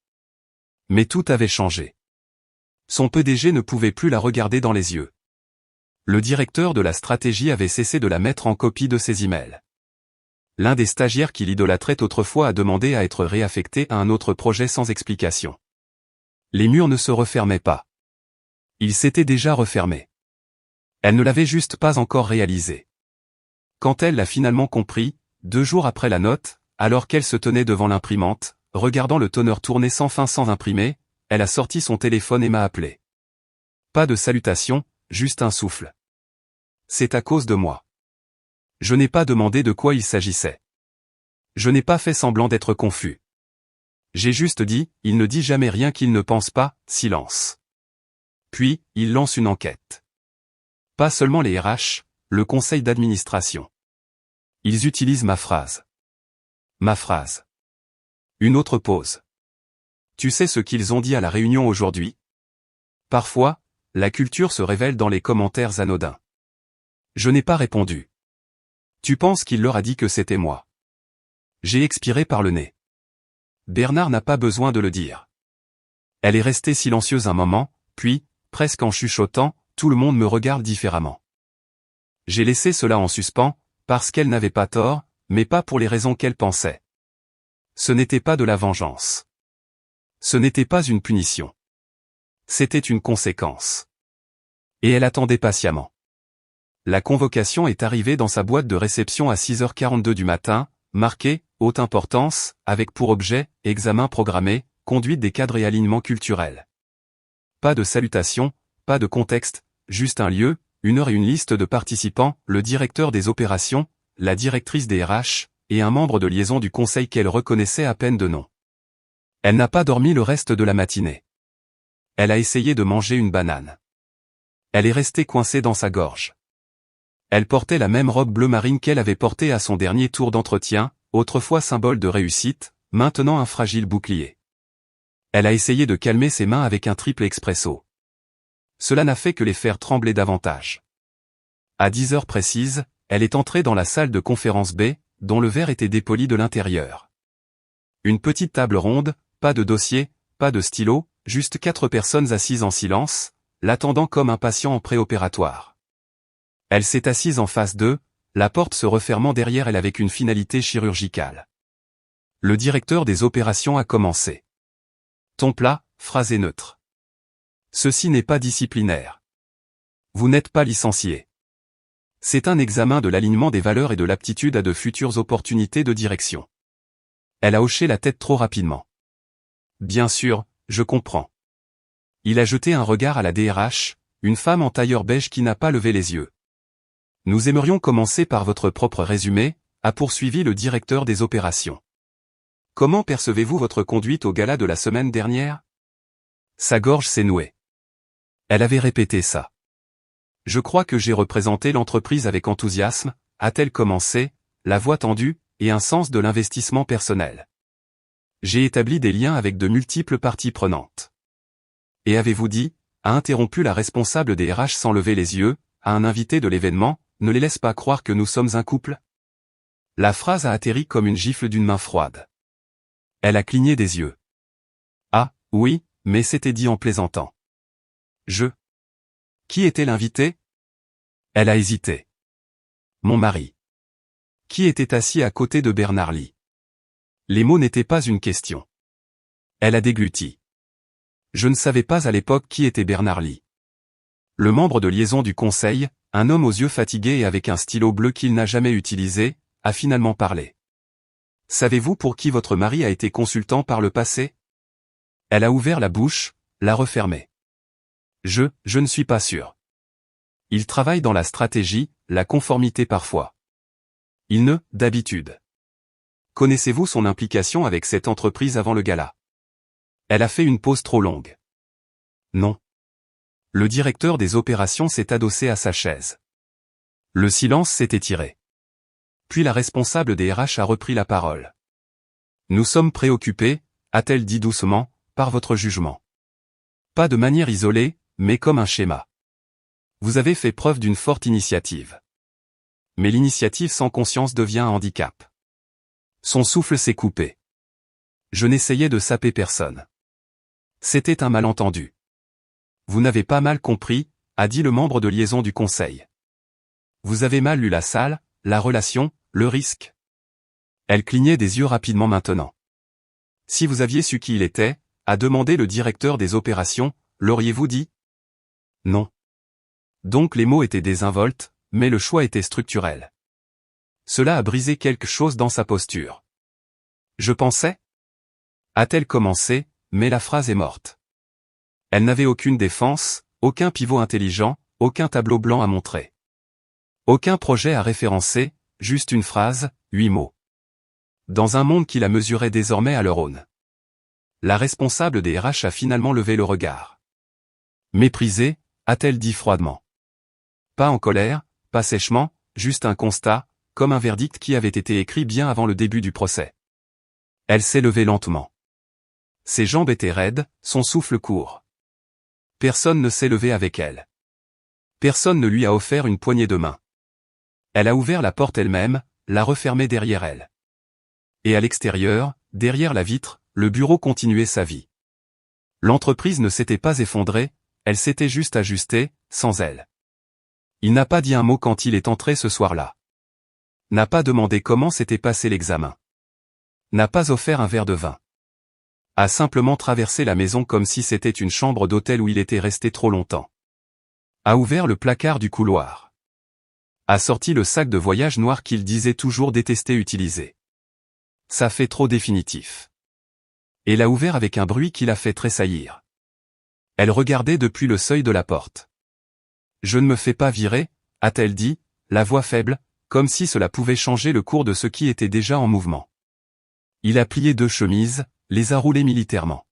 Mais tout avait changé. Son PDG ne pouvait plus la regarder dans les yeux. Le directeur de la stratégie avait cessé de la mettre en copie de ses emails. L'un des stagiaires qui l'idolâtrait autrefois a demandé à être réaffecté à un autre projet sans explication. Les murs ne se refermaient pas. Ils s'étaient déjà refermés. Elle ne l'avait juste pas encore réalisé. Quand elle l'a finalement compris, 2 jours après la note, alors qu'elle se tenait devant l'imprimante, regardant le toner tourner sans fin sans imprimer, elle a sorti son téléphone et m'a appelé. Pas de salutation, juste un souffle. C'est à cause de moi. Je n'ai pas demandé de quoi il s'agissait. Je n'ai pas fait semblant d'être confus. J'ai juste dit, il ne dit jamais rien qu'il ne pense pas, silence. Puis, il lance une enquête. Pas seulement les RH, le conseil d'administration. Ils utilisent ma phrase. Ma phrase. Une autre pause. Tu sais ce qu'ils ont dit à la réunion aujourd'hui? Parfois, la culture se révèle dans les commentaires anodins. Je n'ai pas répondu. Tu penses qu'il leur a dit que c'était moi? J'ai expiré par le nez. Bernard n'a pas besoin de le dire. Elle est restée silencieuse un moment, puis, presque en chuchotant, tout le monde me regarde différemment. J'ai laissé cela en suspens, parce qu'elle n'avait pas tort, mais pas pour les raisons qu'elle pensait. Ce n'était pas de la vengeance. Ce n'était pas une punition. C'était une conséquence. Et elle attendait patiemment. La convocation est arrivée dans sa boîte de réception à 6h42 du matin, marquée « Haute importance », avec pour objet « Examen programmé, conduite des cadres et alignement culturel ». Pas de salutation, pas de contexte, juste un lieu, une heure et une liste de participants, le directeur des opérations, la directrice des RH, et un membre de liaison du conseil qu'elle reconnaissait à peine de nom. Elle n'a pas dormi le reste de la matinée. Elle a essayé de manger une banane. Elle est restée coincée dans sa gorge. Elle portait la même robe bleu marine qu'elle avait portée à son dernier tour d'entretien, autrefois symbole de réussite, maintenant un fragile bouclier. Elle a essayé de calmer ses mains avec un triple expresso. Cela n'a fait que les faire trembler davantage. À 10 heures précises, elle est entrée dans la salle de conférence B, dont le verre était dépoli de l'intérieur. Une petite table ronde, pas de dossier, pas de stylo, juste 4 personnes assises en silence, l'attendant comme un patient en préopératoire. Elle s'est assise en face d'eux, la porte se refermant derrière elle avec une finalité chirurgicale. Le directeur des opérations a commencé. Ton plat, phrasé neutre. Ceci n'est pas disciplinaire. Vous n'êtes pas licencié. C'est un examen de l'alignement des valeurs et de l'aptitude à de futures opportunités de direction. Elle a hoché la tête trop rapidement. Bien sûr, je comprends. Il a jeté un regard à la DRH, une femme en tailleur beige qui n'a pas levé les yeux. Nous aimerions commencer par votre propre résumé, a poursuivi le directeur des opérations. Comment percevez-vous votre conduite au gala de la semaine dernière? Sa gorge s'est nouée. Elle avait répété ça. Je crois que j'ai représenté l'entreprise avec enthousiasme, a-t-elle commencé, la voix tendue, et un sens de l'investissement personnel. J'ai établi des liens avec de multiples parties prenantes. Et avez-vous dit, a interrompu la responsable des RH sans lever les yeux, à un invité de l'événement, ne les laisse pas croire que nous sommes un couple? La phrase a atterri comme une gifle d'une main froide. Elle a cligné des yeux. Ah, oui, mais c'était dit en plaisantant. Qui était l'invité? Elle a hésité. Mon mari. Qui était assis à côté de Bernard Lee? Les mots n'étaient pas une question. Elle a dégluti. Je ne savais pas à l'époque qui était Bernard Lee. Le membre de liaison du conseil, un homme aux yeux fatigués et avec un stylo bleu qu'il n'a jamais utilisé, a finalement parlé. Savez-vous pour qui votre mari a été consultant par le passé? Elle a ouvert la bouche, l'a refermée. Je ne suis pas sûr. Il travaille dans la stratégie, la conformité parfois. D'habitude. Connaissez-vous son implication avec cette entreprise avant le gala? Elle a fait une pause trop longue. Non. Le directeur des opérations s'est adossé à sa chaise. Le silence s'est étiré. Puis la responsable des RH a repris la parole. Nous sommes préoccupés, a-t-elle dit doucement, par votre jugement. Pas de manière isolée, mais comme un schéma. Vous avez fait preuve d'une forte initiative. Mais l'initiative sans conscience devient un handicap. Son souffle s'est coupé. Je n'essayais de saper personne. C'était un malentendu. Vous n'avez pas mal compris, a dit le membre de liaison du conseil. Vous avez mal lu la salle, la relation, le risque. Elle clignait des yeux rapidement maintenant. Si vous aviez su qui il était, a demandé le directeur des opérations, l'auriez-vous dit? Non. Donc les mots étaient désinvoltes, mais le choix était structurel. Cela a brisé quelque chose dans sa posture. Je pensais? A-t-elle commencé, mais la phrase est morte. Elle n'avait aucune défense, aucun pivot intelligent, aucun tableau blanc à montrer. Aucun projet à référencer, juste une phrase, 8 mots. Dans un monde qui la mesurait désormais à leur aune. La responsable des RH a finalement levé le regard. Méprisée, a-t-elle dit froidement. Pas en colère, pas sèchement, juste un constat, comme un verdict qui avait été écrit bien avant le début du procès. Elle s'est levée lentement. Ses jambes étaient raides, son souffle court. Personne ne s'est levé avec elle. Personne ne lui a offert une poignée de main. Elle a ouvert la porte elle-même, l'a refermée derrière elle. Et à l'extérieur, derrière la vitre, le bureau continuait sa vie. L'entreprise ne s'était pas effondrée, elle s'était juste ajustée, sans elle. Il n'a pas dit un mot quand il est entré ce soir-là. N'a pas demandé comment s'était passé l'examen. N'a pas offert un verre de vin. A simplement traversé la maison comme si c'était une chambre d'hôtel où il était resté trop longtemps. A ouvert le placard du couloir. A sorti le sac de voyage noir qu'il disait toujours détester utiliser. Ça fait trop définitif. Et l'a ouvert avec un bruit qui l'a fait tressaillir. Elle regardait depuis le seuil de la porte. Je ne me fais pas virer, a-t-elle dit, la voix faible, comme si cela pouvait changer le cours de ce qui était déjà en mouvement. Il a plié 2 chemises, les a roulées militairement.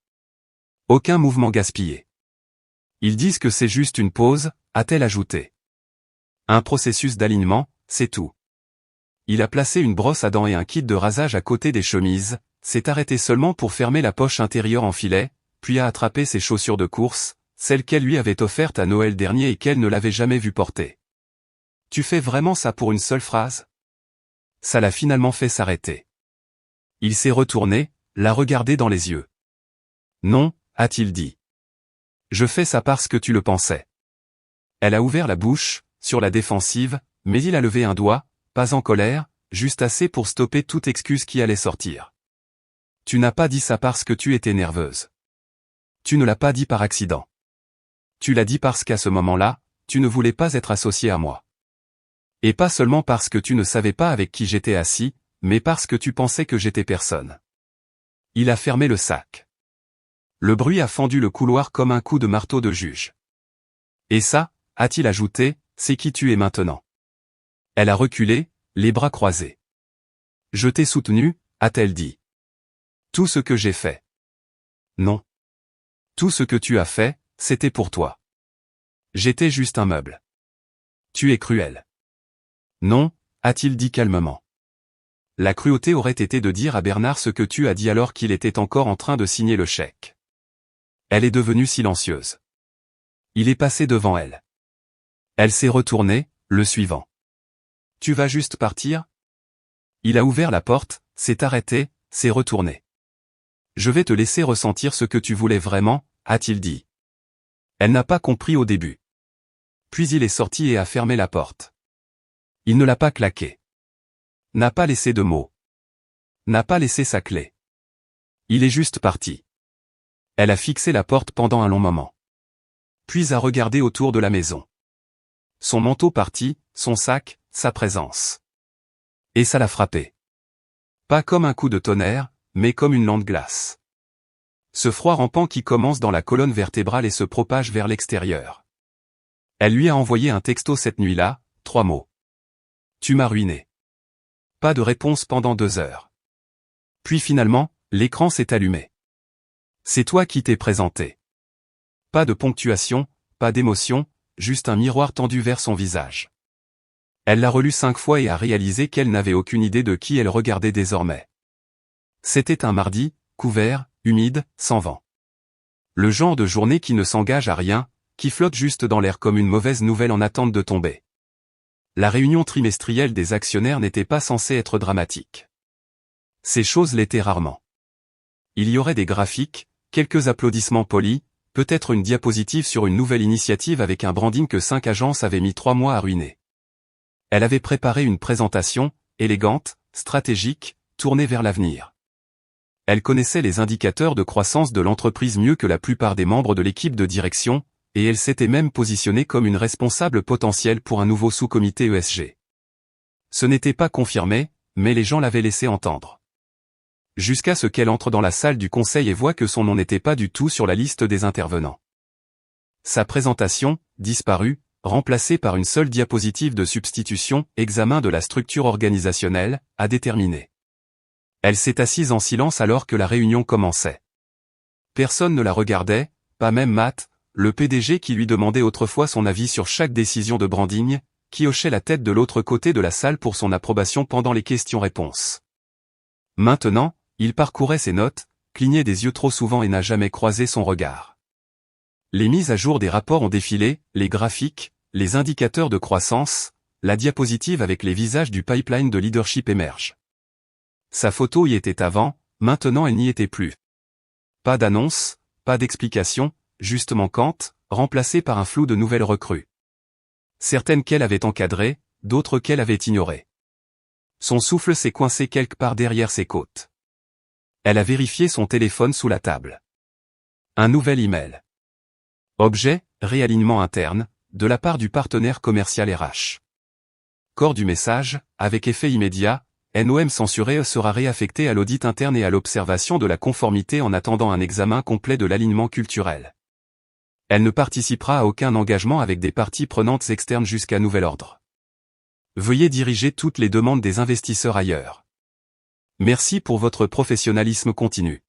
Aucun mouvement gaspillé. Ils disent que c'est juste une pause, a-t-elle ajouté. Un processus d'alignement, c'est tout. Il a placé une brosse à dents et un kit de rasage à côté des chemises, s'est arrêté seulement pour fermer la poche intérieure en filet, puis a attrapé ses chaussures de course, celles qu'elle lui avait offertes à Noël dernier et qu'elle ne l'avait jamais vu porter. Tu fais vraiment ça pour une seule phrase? Ça l'a finalement fait s'arrêter. Il s'est retourné, l'a regardé dans les yeux. Non, a-t-il dit. Je fais ça parce que tu le pensais. Elle a ouvert la bouche, sur la défensive, mais il a levé un doigt, pas en colère, juste assez pour stopper toute excuse qui allait sortir. Tu n'as pas dit ça parce que tu étais nerveuse. Tu ne l'as pas dit par accident. Tu l'as dit parce qu'à ce moment-là, tu ne voulais pas être associé à moi. Et pas seulement parce que tu ne savais pas avec qui j'étais assis, mais parce que tu pensais que j'étais personne. Il a fermé le sac. Le bruit a fendu le couloir comme un coup de marteau de juge. Et ça, a-t-il ajouté, c'est qui tu es maintenant. Elle a reculé, les bras croisés. Je t'ai soutenu, a-t-elle dit. Tout ce que j'ai fait. Non. Tout ce que tu as fait, c'était pour toi. J'étais juste un meuble. Tu es cruel. Non, a-t-il dit calmement. La cruauté aurait été de dire à Bernard ce que tu as dit alors qu'il était encore en train de signer le chèque. Elle est devenue silencieuse. Il est passé devant elle. Elle s'est retournée, le suivant. Tu vas juste partir? Il a ouvert la porte, s'est arrêté, s'est retourné. Je vais te laisser ressentir ce que tu voulais vraiment, a-t-il dit. Elle n'a pas compris au début. Puis il est sorti et a fermé la porte. Il ne l'a pas claqué. N'a pas laissé de mots. N'a pas laissé sa clé. Il est juste parti. Elle a fixé la porte pendant un long moment. Puis a regardé autour de la maison. Son manteau parti, son sac, sa présence. Et ça l'a frappé. Pas comme un coup de tonnerre, mais comme une lente glace. Ce froid rampant qui commence dans la colonne vertébrale et se propage vers l'extérieur. Elle lui a envoyé un texto cette nuit-là, 3 mots. Tu m'as ruiné. Pas de réponse pendant 2 heures. Puis finalement, l'écran s'est allumé. C'est toi qui t'es présenté. Pas de ponctuation, pas d'émotion, juste un miroir tendu vers son visage. Elle l'a relu 5 fois et a réalisé qu'elle n'avait aucune idée de qui elle regardait désormais. C'était un mardi, couvert, humide, sans vent. Le genre de journée qui ne s'engage à rien, qui flotte juste dans l'air comme une mauvaise nouvelle en attente de tomber. La réunion trimestrielle des actionnaires n'était pas censée être dramatique. Ces choses l'étaient rarement. Il y aurait des graphiques, quelques applaudissements polis, peut-être une diapositive sur une nouvelle initiative avec un branding que 5 agences avaient mis 3 mois à ruiner. Elle avait préparé une présentation, élégante, stratégique, tournée vers l'avenir. Elle connaissait les indicateurs de croissance de l'entreprise mieux que la plupart des membres de l'équipe de direction, et elle s'était même positionnée comme une responsable potentielle pour un nouveau sous-comité ESG. Ce n'était pas confirmé, mais les gens l'avaient laissé entendre. Jusqu'à ce qu'elle entre dans la salle du conseil et voit que son nom n'était pas du tout sur la liste des intervenants. Sa présentation, disparue, remplacée par une seule diapositive de substitution, examen de la structure organisationnelle, a déterminé. Elle s'est assise en silence alors que la réunion commençait. Personne ne la regardait, pas même Matt, le PDG qui lui demandait autrefois son avis sur chaque décision de branding, qui hochait la tête de l'autre côté de la salle pour son approbation pendant les questions-réponses. Maintenant, il parcourait ses notes, clignait des yeux trop souvent et n'a jamais croisé son regard. Les mises à jour des rapports ont défilé, les graphiques, les indicateurs de croissance, la diapositive avec les visages du pipeline de leadership émerge. Sa photo y était avant, maintenant elle n'y était plus. Pas d'annonce, pas d'explication, juste manquante, remplacée par un flou de nouvelles recrues. Certaines qu'elle avait encadrées, d'autres qu'elle avait ignorées. Son souffle s'est coincé quelque part derrière ses côtes. Elle a vérifié son téléphone sous la table. Un nouvel email. Objet, réalignement interne, de la part du partenaire commercial RH. Corps du message, avec effet immédiat, NOM censuré sera réaffecté à l'audit interne et à l'observation de la conformité en attendant un examen complet de l'alignement culturel. Elle ne participera à aucun engagement avec des parties prenantes externes jusqu'à nouvel ordre. Veuillez diriger toutes les demandes des investisseurs ailleurs. Merci pour votre professionnalisme continu.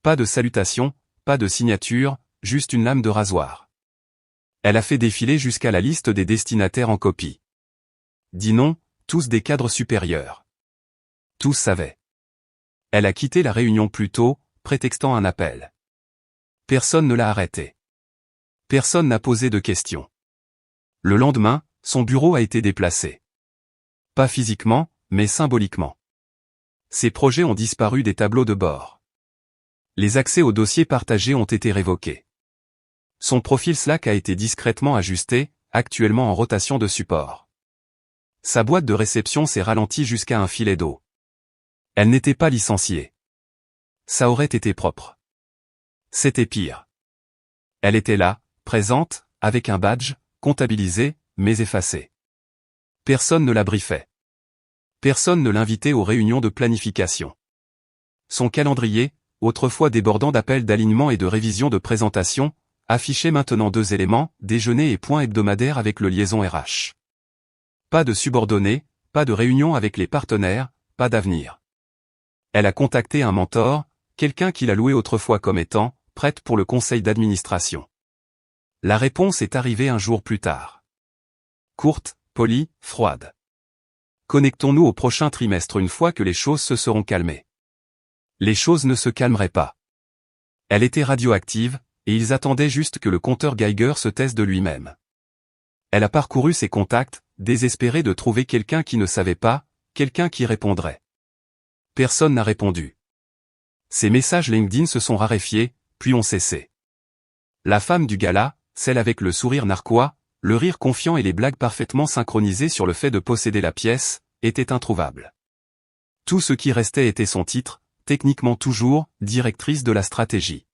Pas de salutation, pas de signature, juste une lame de rasoir. Elle a fait défiler jusqu'à la liste des destinataires en copie. Dis non, tous des cadres supérieurs. Tous savaient. Elle a quitté la réunion plus tôt, prétextant un appel. Personne ne l'a arrêtée. Personne n'a posé de questions. Le lendemain, son bureau a été déplacé. Pas physiquement, mais symboliquement. Ses projets ont disparu des tableaux de bord. Les accès aux dossiers partagés ont été révoqués. Son profil Slack a été discrètement ajusté, actuellement en rotation de support. Sa boîte de réception s'est ralentie jusqu'à un filet d'eau. Elle n'était pas licenciée. Ça aurait été propre. C'était pire. Elle était là, présente, avec un badge, comptabilisé, mais effacé. Personne ne la briefait. Personne ne l'invitait aux réunions de planification. Son calendrier, autrefois débordant d'appels d'alignement et de révision de présentation, affichait maintenant 2 éléments, déjeuner et point hebdomadaire avec le liaison RH. Pas de subordonnés, pas de réunion avec les partenaires, pas d'avenir. Elle a contacté un mentor, quelqu'un qui l'a loué autrefois comme étant prête pour le conseil d'administration. La réponse est arrivée un jour plus tard. Courte, polie, froide. Connectons-nous au prochain trimestre une fois que les choses se seront calmées. Les choses ne se calmeraient pas. Elle était radioactive, et ils attendaient juste que le compteur Geiger se taise de lui-même. Elle a parcouru ses contacts, désespérée de trouver quelqu'un qui ne savait pas, quelqu'un qui répondrait. Personne n'a répondu. Ses messages LinkedIn se sont raréfiés, puis ont cessé. La femme du gala, celle avec le sourire narquois, le rire confiant et les blagues parfaitement synchronisées sur le fait de posséder la pièce, était introuvable. Tout ce qui restait était son titre, techniquement toujours, directrice de la stratégie.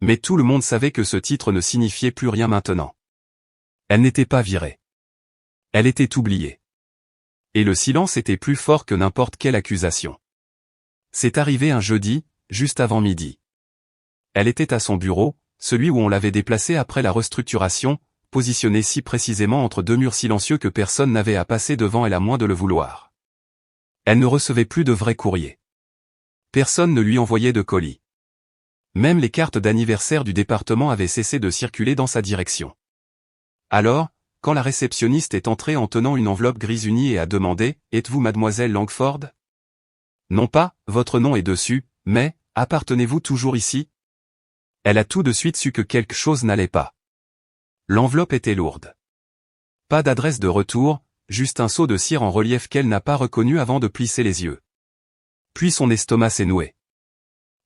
Mais tout le monde savait que ce titre ne signifiait plus rien maintenant. Elle n'était pas virée. Elle était oubliée. Et le silence était plus fort que n'importe quelle accusation. C'est arrivé un jeudi, juste avant midi. Elle était à son bureau, celui où on l'avait déplacée après la restructuration, positionnée si précisément entre 2 murs silencieux que personne n'avait à passer devant elle à moins de le vouloir. Elle ne recevait plus de vrais courriers. Personne ne lui envoyait de colis. Même les cartes d'anniversaire du département avaient cessé de circuler dans sa direction. Alors, quand la réceptionniste est entrée en tenant une enveloppe grise unie et a demandé « Êtes-vous mademoiselle Langford ?» Non pas « Votre nom est dessus », mais « Appartenez-vous toujours ici ?» Elle a tout de suite su que quelque chose n'allait pas. L'enveloppe était lourde. Pas d'adresse de retour, juste un seau de cire en relief qu'elle n'a pas reconnu avant de plisser les yeux. Puis son estomac s'est noué.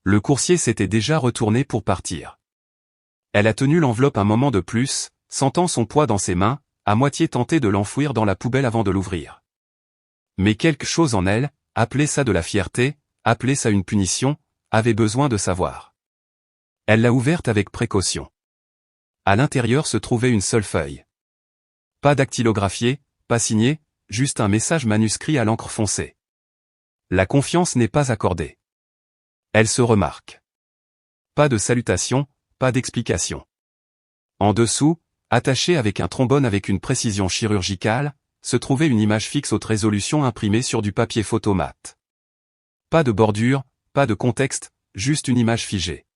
Le coursier s'était déjà retourné pour partir. Elle a tenu l'enveloppe un moment de plus, sentant son poids dans ses mains, à moitié tentée de l'enfouir dans la poubelle avant de l'ouvrir. Mais quelque chose en elle, appelez ça de la fierté, appelez ça une punition, avait besoin de savoir. Elle l'a ouverte avec précaution. À l'intérieur se trouvait une seule feuille. Pas dactylographié, pas signé, juste un message manuscrit à l'encre foncée. La confiance n'est pas accordée. Elle se remarque. Pas de salutation, pas d'explication. En dessous, attachée avec un trombone avec une précision chirurgicale, se trouvait une image fixe haute résolution imprimée sur du papier photo mat. Pas de bordure, pas de contexte, juste une image figée.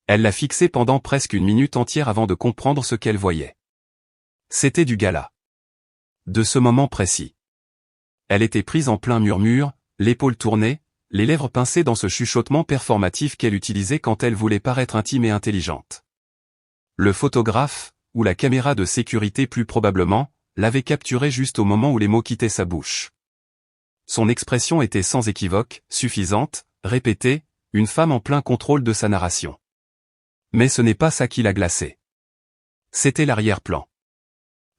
Elle l'a fixée pendant presque une minute entière avant de comprendre ce qu'elle voyait. C'était du gala. De ce moment précis. Elle était prise en plein murmure, l'épaule tournée, les lèvres pincées dans ce chuchotement performatif qu'elle utilisait quand elle voulait paraître intime et intelligente. Le photographe, ou la caméra de sécurité plus probablement, l'avait capturé juste au moment où les mots quittaient sa bouche. Son expression était sans équivoque, suffisante, répétée, une femme en plein contrôle de sa narration. Mais ce n'est pas ça qui l'a glacée. C'était l'arrière-plan.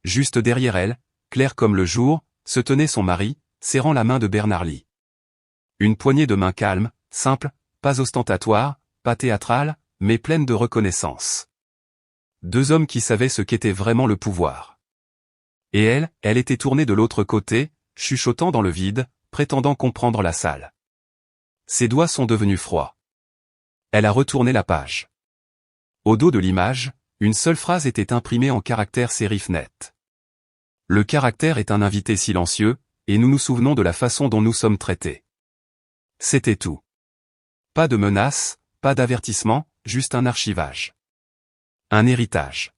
Juste derrière elle, clair comme le jour, se tenait son mari, serrant la main de Bernard Lee. Une poignée de main calme, simple, pas ostentatoire, pas théâtrale, mais pleine de reconnaissance. Deux hommes qui savaient ce qu'était vraiment le pouvoir. Et elle était tournée de l'autre côté, chuchotant dans le vide, prétendant comprendre la salle. Ses doigts sont devenus froids. Elle a retourné la page. Au dos de l'image, une seule phrase était imprimée en caractères sérif nets. Le caractère est un invité silencieux, et nous nous souvenons de la façon dont nous sommes traités. C'était tout. Pas de menace, pas d'avertissement, juste un archivage. Un héritage.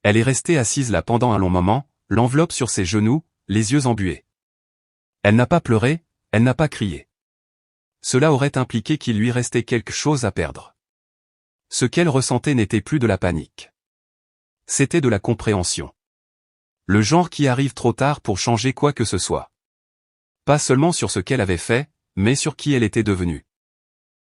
Elle est restée assise là pendant un long moment, l'enveloppe sur ses genoux, les yeux embués. Elle n'a pas pleuré, elle n'a pas crié. Cela aurait impliqué qu'il lui restait quelque chose à perdre. Ce qu'elle ressentait n'était plus de la panique. C'était de la compréhension. Le genre qui arrive trop tard pour changer quoi que ce soit. Pas seulement sur ce qu'elle avait fait, mais sur qui elle était devenue.